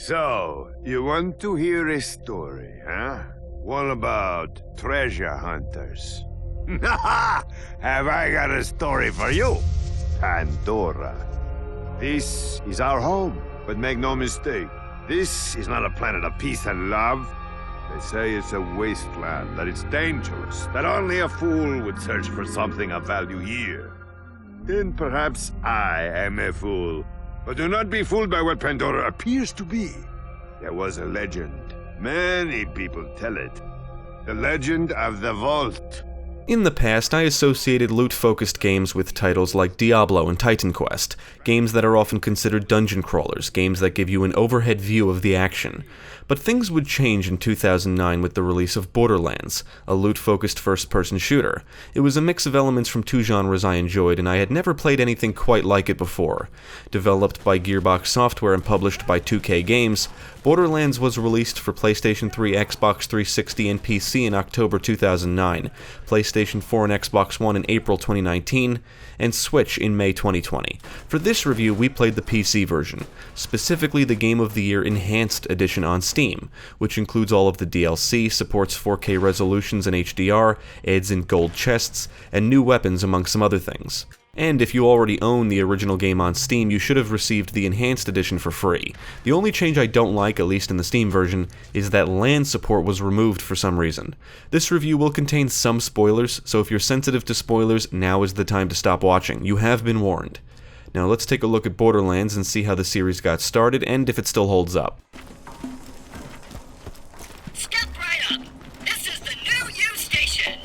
So, you want to hear a story, huh? One about treasure hunters. Have I got a story for you? Pandora. This is our home, but make no mistake, this is not a planet of peace and love. They say it's a wasteland, that it's dangerous, that only a fool would search for something of value here. Then perhaps I am a fool. But do not be fooled by what Pandora appears to be. There was a legend. Many people tell it. The legend of the Vault. In the past, I associated loot-focused games with titles like Diablo and Titan Quest, games that are often considered dungeon crawlers, games that give you an overhead view of the action. But things would change in 2009 with the release of Borderlands, a loot-focused first-person shooter. It was a mix of elements from two genres I enjoyed, and I had never played anything quite like it before. Developed by Gearbox Software and published by 2K Games, Borderlands was released for PlayStation 3, Xbox 360, and PC in October 2009, PlayStation 4 and Xbox One in April 2019, and Switch in May 2020. For this review, we played the PC version, specifically the Game of the Year Enhanced Edition on Steam, which includes all of the DLC, supports 4K resolutions and HDR, adds in gold chests, and new weapons among some other things. And if you already own the original game on Steam, you should have received the Enhanced Edition for free. The only change I don't like, at least in the Steam version, is that LAN support was removed for some reason. This review will contain some spoilers, so if you're sensitive to spoilers, now is the time to stop watching. You have been warned. Now let's take a look at Borderlands and see how the series got started, and if it still holds up. Step right up! This is the new U station!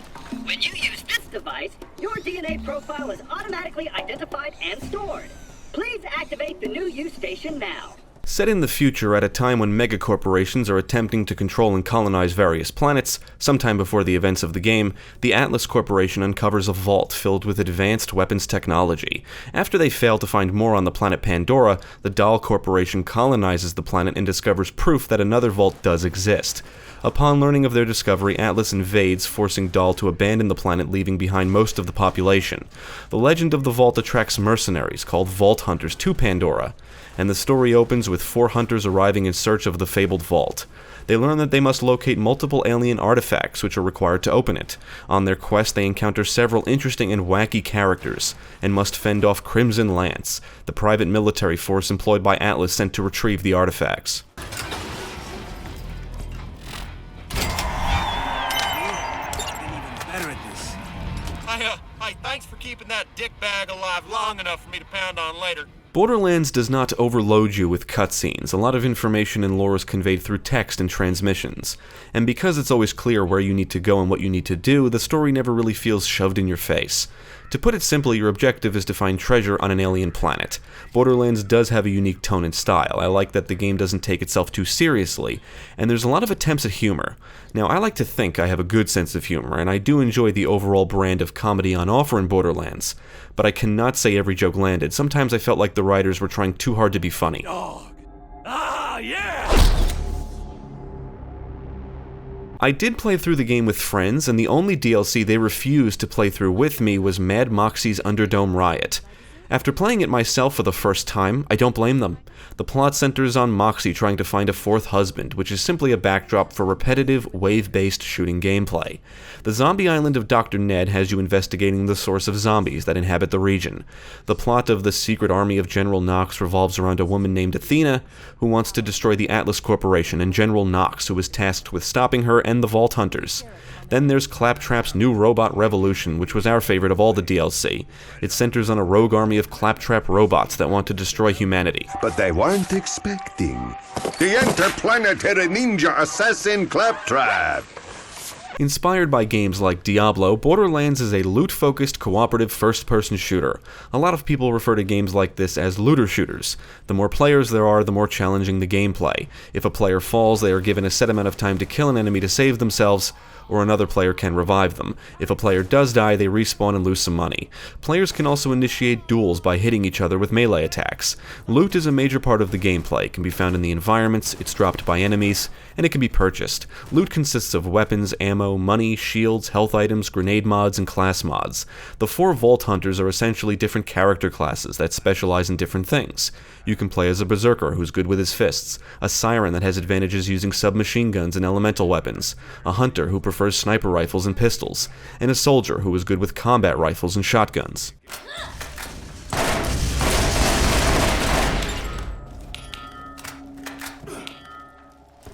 When you use this device, your DNA profile is automatically identified and stored. Please activate the new U station now. Set in the future at a time when megacorporations are attempting to control and colonize various planets, sometime before the events of the game, the Atlas Corporation uncovers a vault filled with advanced weapons technology. After they fail to find more on the planet Pandora, the Dahl Corporation colonizes the planet and discovers proof that another vault does exist. Upon learning of their discovery, Atlas invades, forcing Dahl to abandon the planet, leaving behind most of the population. The legend of the vault attracts mercenaries, called Vault Hunters, to Pandora, and the story opens with 4 hunters arriving in search of the fabled vault. They learn that they must locate multiple alien artifacts which are required to open it. On their quest, they encounter several interesting and wacky characters, and must fend off Crimson Lance, the private military force employed by Atlas sent to retrieve the artifacts. Hi, thanks for keeping that dickbag alive long enough for me to pound on later. Borderlands does not overload you with cutscenes. A lot of information and lore is conveyed through text and transmissions. And because it's always clear where you need to go and what you need to do, the story never really feels shoved in your face. To put it simply, your objective is to find treasure on an alien planet. Borderlands does have a unique tone and style. I like that the game doesn't take itself too seriously, and there's a lot of attempts at humor. Now, I like to think I have a good sense of humor, and I do enjoy the overall brand of comedy on offer in Borderlands, but I cannot say every joke landed. Sometimes I felt like the writers were trying too hard to be funny. Dog. Ah, yeah! I did play through the game with friends, and the only DLC they refused to play through with me was Mad Moxie's Underdome Riot. After playing it myself for the first time, I don't blame them. The plot centers on Moxie trying to find a fourth husband, which is simply a backdrop for repetitive, wave-based shooting gameplay. The zombie island of Dr. Ned has you investigating the source of zombies that inhabit the region. The plot of the secret army of General Knox revolves around a woman named Athena, who wants to destroy the Atlas Corporation, and General Knox, who is tasked with stopping her and the Vault Hunters. Then there's Claptrap's new robot revolution, which was our favorite of all the DLC. It centers on a rogue army of Claptrap robots that want to destroy humanity. But they weren't expecting the interplanetary ninja assassin Claptrap. Inspired by games like Diablo, Borderlands is a loot-focused, cooperative first-person shooter. A lot of people refer to games like this as looter shooters. The more players there are, the more challenging the gameplay. If a player falls, they are given a set amount of time to kill an enemy to save themselves, or another player can revive them. If a player does die, they respawn and lose some money. Players can also initiate duels by hitting each other with melee attacks. Loot is a major part of the gameplay. It can be found in the environments, it's dropped by enemies, and it can be purchased. Loot consists of weapons, ammo, ammo, money, shields, health items, grenade mods, and class mods. The 4 Vault Hunters are essentially different character classes that specialize in different things. You can play as a Berserker who's good with his fists, a Siren that has advantages using submachine guns and elemental weapons, a Hunter who prefers sniper rifles and pistols, and a Soldier who is good with combat rifles and shotguns.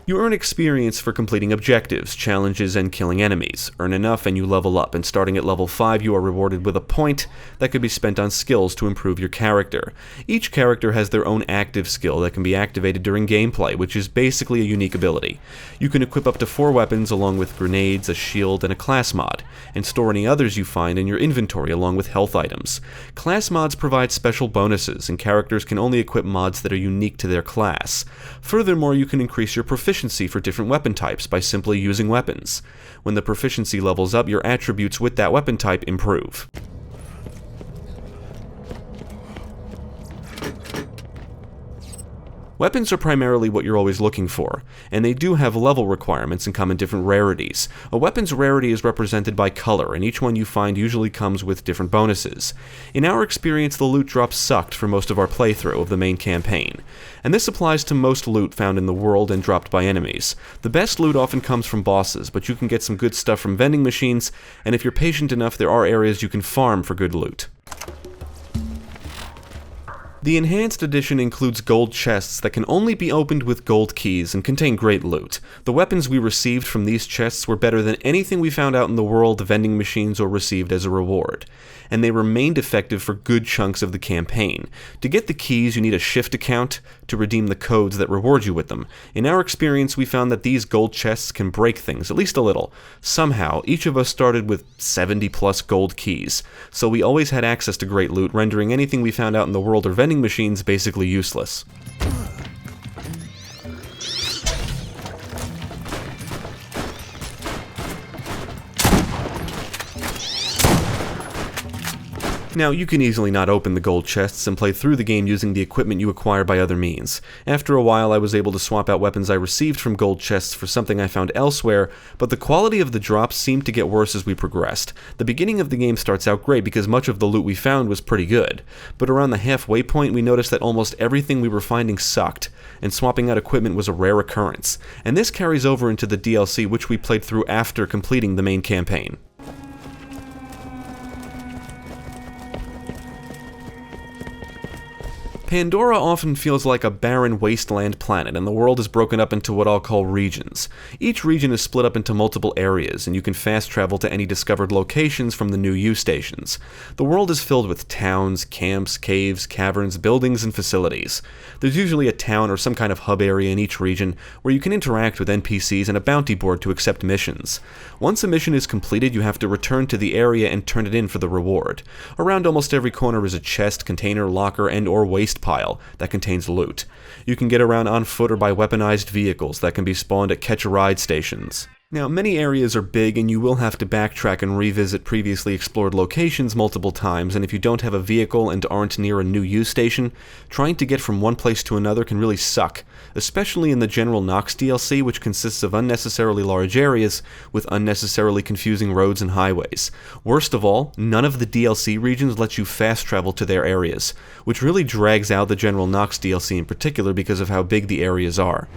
You earn experience for completing objectives, challenges, and killing enemies. Earn enough and you level up, and starting at level 5 you are rewarded with a point that could be spent on skills to improve your character. Each character has their own active skill that can be activated during gameplay, which is basically a unique ability. You can equip up to 4 weapons along with grenades, a shield, and a class mod, and store any others you find in your inventory along with health items. Class mods provide special bonuses, and characters can only equip mods that are unique to their class. Furthermore, you can increase your proficiency for different weapon types by simply using weapons. When the proficiency levels up, your attributes with that weapon type improve. Weapons are primarily what you're always looking for, and they do have level requirements and come in different rarities. A weapon's rarity is represented by color, and each one you find usually comes with different bonuses. In our experience, the loot drops sucked for most of our playthrough of the main campaign, and this applies to most loot found in the world and dropped by enemies. The best loot often comes from bosses, but you can get some good stuff from vending machines, and if you're patient enough, there are areas you can farm for good loot. The Enhanced Edition includes gold chests that can only be opened with gold keys and contain great loot. The weapons we received from these chests were better than anything we found out in the world, vending machines, or received as a reward, and they remained effective for good chunks of the campaign. To get the keys, you need a shift account to redeem the codes that reward you with them. In our experience, we found that these gold chests can break things, at least a little. Somehow, each of us started with 70 plus gold keys, so we always had access to great loot, rendering anything we found out in the world or vending machines basically useless. Now, you can easily not open the gold chests and play through the game using the equipment you acquire by other means. After a while, I was able to swap out weapons I received from gold chests for something I found elsewhere, but the quality of the drops seemed to get worse as we progressed. The beginning of the game starts out great because much of the loot we found was pretty good, but around the halfway point we noticed that almost everything we were finding sucked, and swapping out equipment was a rare occurrence. And this carries over into the DLC, which we played through after completing the main campaign. Pandora often feels like a barren wasteland planet, and the world is broken up into what I'll call regions. Each region is split up into multiple areas, and you can fast travel to any discovered locations from the new U-stations. The world is filled with towns, camps, caves, caverns, buildings, and facilities. There's usually a town or some kind of hub area in each region where you can interact with NPCs and a bounty board to accept missions. Once a mission is completed, you have to return to the area and turn it in for the reward. Around almost every corner is a chest, container, locker, and/or waste pile that contains loot. You can get around on foot or by weaponized vehicles that can be spawned at catch-a-ride stations. Now, many areas are big and you will have to backtrack and revisit previously explored locations multiple times, and if you don't have a vehicle and aren't near a new U-station, trying to get from one place to another can really suck, especially in the General Knox DLC, which consists of unnecessarily large areas with unnecessarily confusing roads and highways. Worst of all, none of the DLC regions let you fast travel to their areas, which really drags out the General Knox DLC in particular because of how big the areas are.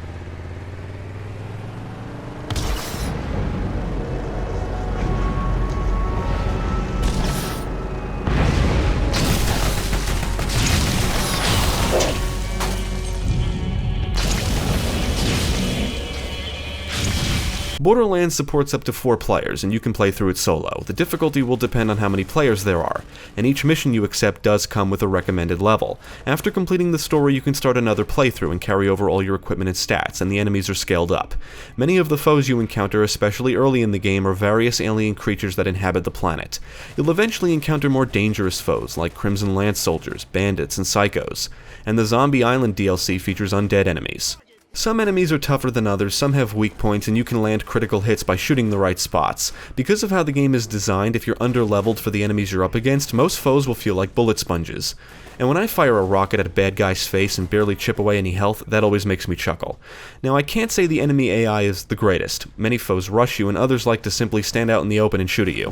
Borderlands supports up to 4 players, and you can play through it solo. The difficulty will depend on how many players there are, and each mission you accept does come with a recommended level. After completing the story, you can start another playthrough and carry over all your equipment and stats, and the enemies are scaled up. Many of the foes you encounter, especially early in the game, are various alien creatures that inhabit the planet. You'll eventually encounter more dangerous foes, like Crimson Lance soldiers, bandits, and psychos, and the Zombie Island DLC features undead enemies. Some enemies are tougher than others, some have weak points, and you can land critical hits by shooting the right spots. Because of how the game is designed, if you're under-leveled for the enemies you're up against, most foes will feel like bullet sponges. And when I fire a rocket at a bad guy's face and barely chip away any health, that always makes me chuckle. Now, I can't say the enemy AI is the greatest. Many foes rush you, and others like to simply stand out in the open and shoot at you.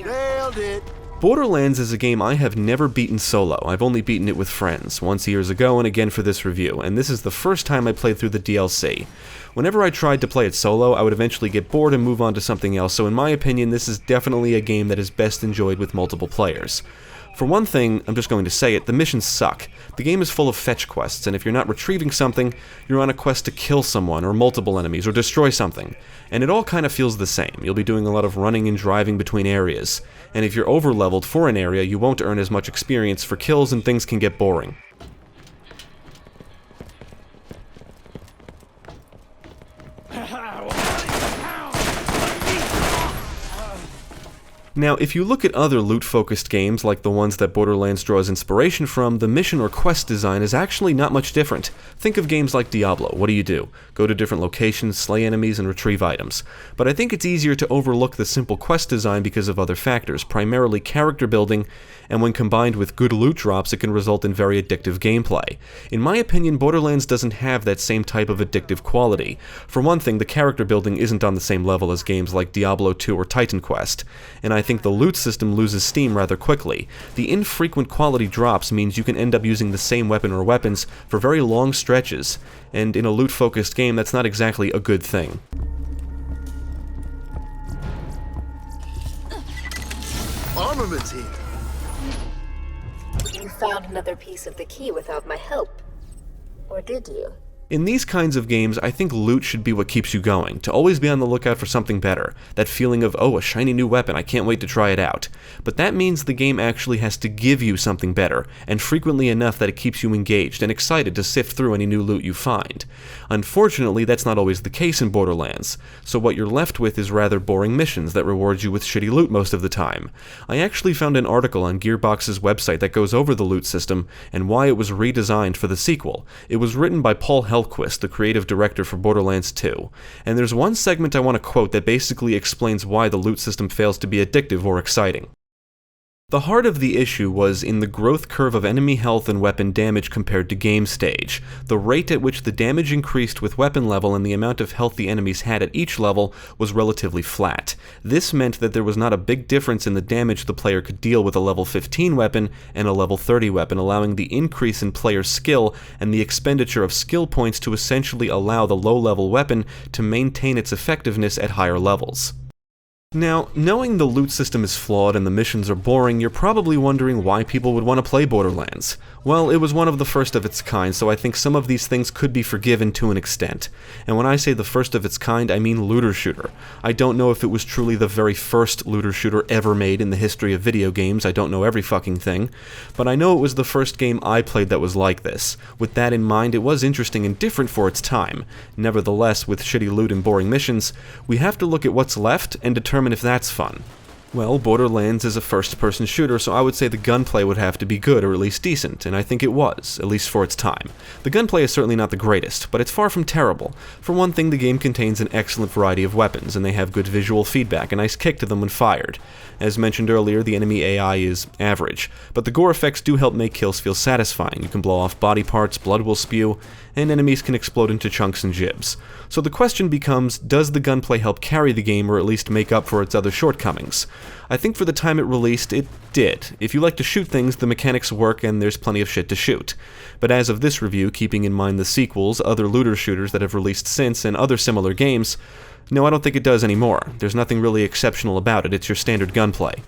Nailed it. Borderlands is a game I have never beaten solo. I've only beaten it with friends, once years ago and again for this review, and this is the first time I played through the DLC. Whenever I tried to play it solo, I would eventually get bored and move on to something else, so in my opinion, this is definitely a game that is best enjoyed with multiple players. For one thing, I'm just going to say it, the missions suck. The game is full of fetch quests, and if you're not retrieving something, you're on a quest to kill someone, or multiple enemies, or destroy something. And it all kind of feels the same. You'll be doing a lot of running and driving between areas. And if you're over-leveled for an area, you won't earn as much experience for kills and things can get boring. Now, if you look at other loot-focused games like the ones that Borderlands draws inspiration from, the mission or quest design is actually not much different. Think of games like Diablo. What do? Go to different locations, slay enemies, and retrieve items. But I think it's easier to overlook the simple quest design because of other factors, primarily character building, and when combined with good loot drops, it can result in very addictive gameplay. In my opinion, Borderlands doesn't have that same type of addictive quality. For one thing, the character building isn't on the same level as games like Diablo 2 or Titan Quest, and I think the loot system loses steam rather quickly. The infrequent quality drops means you can end up using the same weapon or weapons for very long stretches, and in a loot-focused game, that's not exactly a good thing. Armaments here. You found another piece of the key without my help. Or did you? In these kinds of games, I think loot should be what keeps you going, to always be on the lookout for something better, that feeling of, oh, a shiny new weapon, I can't wait to try it out. But that means the game actually has to give you something better, and frequently enough that it keeps you engaged and excited to sift through any new loot you find. Unfortunately, that's not always the case in Borderlands, so what you're left with is rather boring missions that reward you with shitty loot most of the time. I actually found an article on Gearbox's website that goes over the loot system and why it was redesigned for the sequel. It was written by Paul Hellquist, the creative director for Borderlands 2, and there's one segment I want to quote that basically explains why the loot system fails to be addictive or exciting. The heart of the issue was in the growth curve of enemy health and weapon damage compared to game stage. The rate at which the damage increased with weapon level and the amount of health the enemies had at each level was relatively flat. This meant that there was not a big difference in the damage the player could deal with a level 15 weapon and a level 30 weapon, allowing the increase in player skill and the expenditure of skill points to essentially allow the low-level weapon to maintain its effectiveness at higher levels. Now, knowing the loot system is flawed and the missions are boring, you're probably wondering why people would want to play Borderlands. Well, it was one of the first of its kind, so I think some of these things could be forgiven to an extent. And when I say the first of its kind, I mean looter shooter. I don't know if it was truly the very first looter shooter ever made in the history of video games, I don't know every fucking thing, but I know it was the first game I played that was like this. With that in mind, it was interesting and different for its time. Nevertheless, with shitty loot and boring missions, we have to look at what's left and determine if that's fun. Well, Borderlands is a first-person shooter, so I would say the gunplay would have to be good, or at least decent, and I think it was, at least for its time. The gunplay is certainly not the greatest, but it's far from terrible. For one thing, the game contains an excellent variety of weapons, and they have good visual feedback, a nice kick to them when fired. As mentioned earlier, the enemy AI is average, but the gore effects do help make kills feel satisfying. You can blow off body parts, blood will spew, and enemies can explode into chunks and jibs. So the question becomes, does the gunplay help carry the game or at least make up for its other shortcomings? I think for the time it released, it did. If you like to shoot things, the mechanics work and there's plenty of shit to shoot. But as of this review, keeping in mind the sequels, other looter shooters that have released since, and other similar games, no, I don't think it does anymore. There's nothing really exceptional about it, it's your standard gunplay.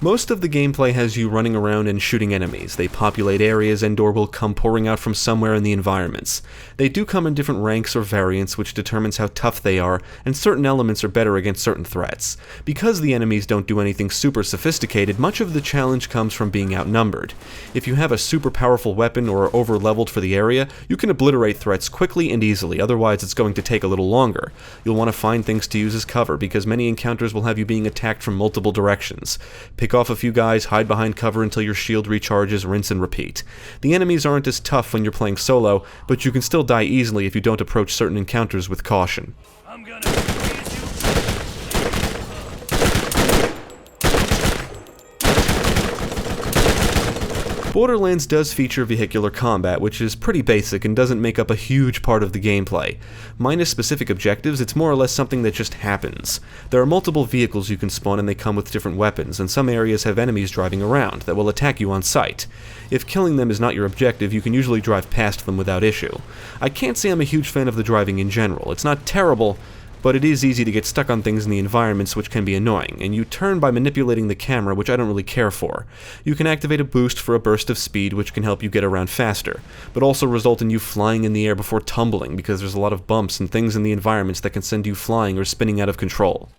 Most of the gameplay has you running around and shooting enemies. They populate areas and/or will come pouring out from somewhere in the environments. They do come in different ranks or variants, which determines how tough they are, and certain elements are better against certain threats. Because the enemies don't do anything super sophisticated, much of the challenge comes from being outnumbered. If you have a super powerful weapon or are over-leveled for the area, you can obliterate threats quickly and easily, otherwise it's going to take a little longer. You'll want to find things to use as cover, because many encounters will have you being attacked from multiple directions. Pick off a few guys, hide behind cover until your shield recharges, rinse and repeat. The enemies aren't as tough when you're playing solo, but you can still die easily if you don't approach certain encounters with caution. Borderlands does feature vehicular combat, which is pretty basic and doesn't make up a huge part of the gameplay. Minus specific objectives, it's more or less something that just happens. There are multiple vehicles you can spawn and they come with different weapons, and some areas have enemies driving around that will attack you on sight. If killing them is not your objective, you can usually drive past them without issue. I can't say I'm a huge fan of the driving in general. It's not terrible, but it is easy to get stuck on things in the environments, which can be annoying, and you turn by manipulating the camera, which I don't really care for. You can activate a boost for a burst of speed, which can help you get around faster, but also result in you flying in the air before tumbling, because there's a lot of bumps and things in the environments that can send you flying or spinning out of control.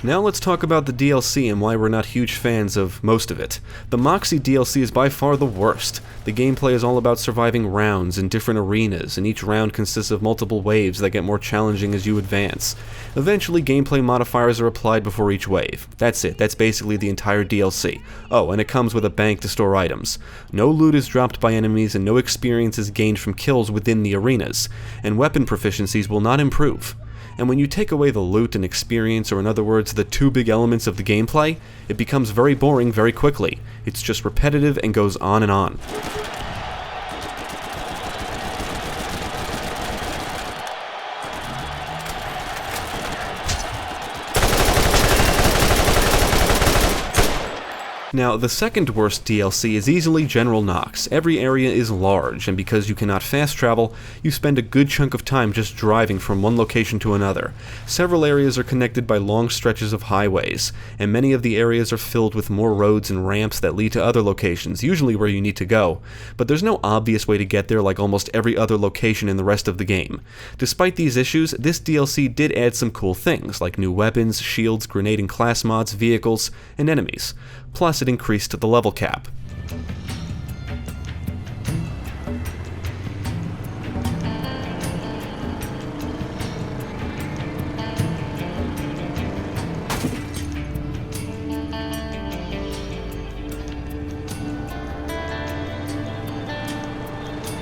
Now let's talk about the DLC and why we're not huge fans of most of it. The Moxie DLC is by far the worst. The gameplay is all about surviving rounds in different arenas, and each round consists of multiple waves that get more challenging as you advance. Eventually, gameplay modifiers are applied before each wave. That's it, that's basically the entire DLC. Oh, and it comes with a bank to store items. No loot is dropped by enemies, and no experience is gained from kills within the arenas, and weapon proficiencies will not improve. And when you take away the loot and experience, or in other words, the two big elements of the gameplay, it becomes very boring very quickly. It's just repetitive and goes on and on. Now, the second worst DLC is easily General Knox. Every area is large, and because you cannot fast travel, you spend a good chunk of time just driving from one location to another. Several areas are connected by long stretches of highways, and many of the areas are filled with more roads and ramps that lead to other locations, usually where you need to go. But there's no obvious way to get there like almost every other location in the rest of the game. Despite these issues, this DLC did add some cool things, like new weapons, shields, grenade and class mods, vehicles, and enemies. Plus, it increased the level cap.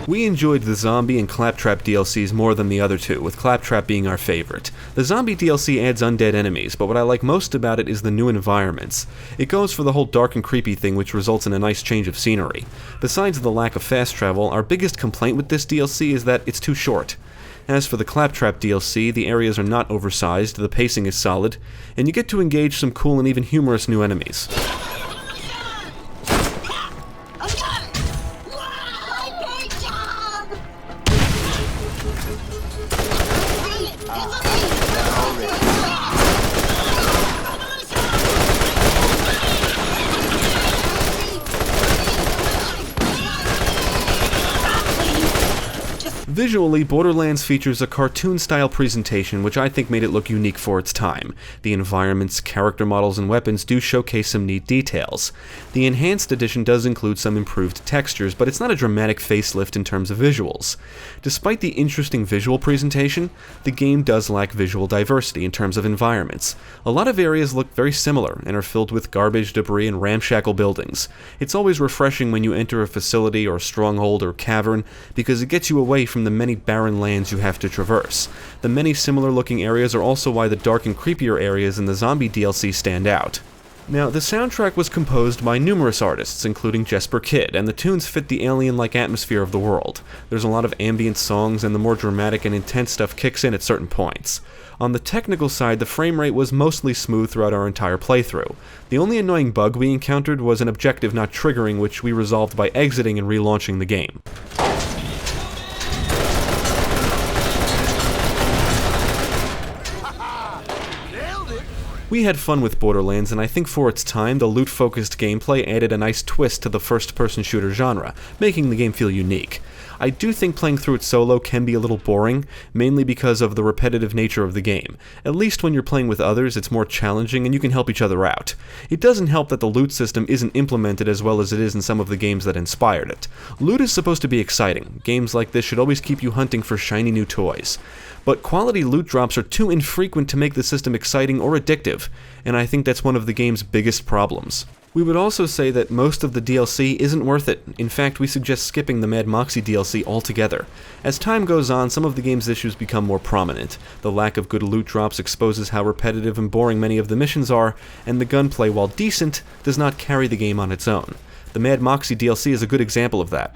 We enjoyed the Zombie and Claptrap DLCs more than the other two, with Claptrap being our favorite. The Zombie DLC adds undead enemies, but what I like most about it is the new environments. It goes for the whole dark and creepy thing, which results in a nice change of scenery. Besides the lack of fast travel, our biggest complaint with this DLC is that it's too short. As for the Claptrap DLC, the areas are not oversized, the pacing is solid, and you get to engage some cool and even humorous new enemies. Visually, Borderlands features a cartoon-style presentation which I think made it look unique for its time. The environments, character models, and weapons do showcase some neat details. The Enhanced Edition does include some improved textures, but it's not a dramatic facelift in terms of visuals. Despite the interesting visual presentation, the game does lack visual diversity in terms of environments. A lot of areas look very similar and are filled with garbage, debris, and ramshackle buildings. It's always refreshing when you enter a facility or stronghold or cavern because it gets you away from the many barren lands you have to traverse. The many similar looking areas are also why the dark and creepier areas in the Zombie DLC stand out. Now, the soundtrack was composed by numerous artists, including Jesper Kyd, and the tunes fit the alien-like atmosphere of the world. There's a lot of ambient songs, and the more dramatic and intense stuff kicks in at certain points. On the technical side, the frame rate was mostly smooth throughout our entire playthrough. The only annoying bug we encountered was an objective not triggering, which we resolved by exiting and relaunching the game. We had fun with Borderlands, and I think for its time, the loot-focused gameplay added a nice twist to the first-person shooter genre, making the game feel unique. I do think playing through it solo can be a little boring, mainly because of the repetitive nature of the game. At least when you're playing with others, it's more challenging and you can help each other out. It doesn't help that the loot system isn't implemented as well as it is in some of the games that inspired it. Loot is supposed to be exciting. Games like this should always keep you hunting for shiny new toys. But quality loot drops are too infrequent to make the system exciting or addictive, and I think that's one of the game's biggest problems. We would also say that most of the DLC isn't worth it. In fact, we suggest skipping the Mad Moxie DLC altogether. As time goes on, some of the game's issues become more prominent. The lack of good loot drops exposes how repetitive and boring many of the missions are, and the gunplay, while decent, does not carry the game on its own. The Mad Moxie DLC is a good example of that.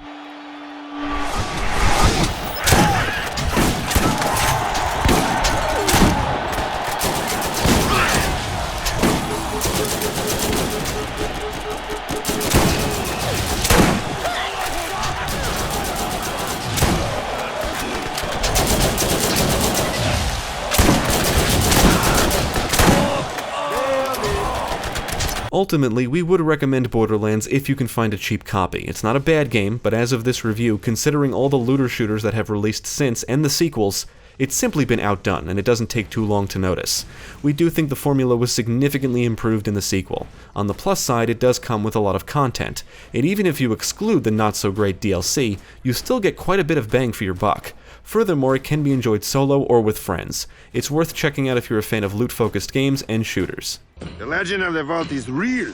Ultimately, we would recommend Borderlands if you can find a cheap copy. It's not a bad game, but as of this review, considering all the looter shooters that have released since and the sequels, it's simply been outdone, and it doesn't take too long to notice. We do think the formula was significantly improved in the sequel. On the plus side, it does come with a lot of content, and even if you exclude the not-so-great DLC, you still get quite a bit of bang for your buck. Furthermore, it can be enjoyed solo or with friends. It's worth checking out if you're a fan of loot-focused games and shooters. The legend of the vault is real,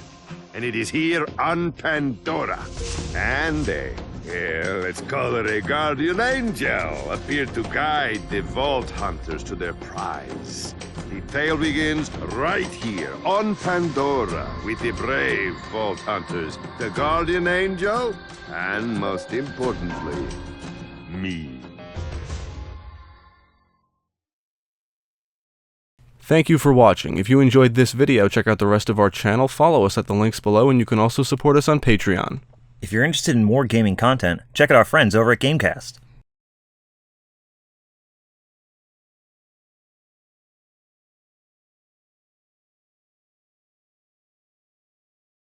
and it is here on Pandora. And let's call it a guardian angel, appeared to guide the vault hunters to their prize. The tale begins right here on Pandora with the brave vault hunters, the guardian angel, and most importantly, me. Thank you for watching. If you enjoyed this video, check out the rest of our channel, follow us at the links below, and you can also support us on Patreon. If you're interested in more gaming content, check out our friends over at Gamecast.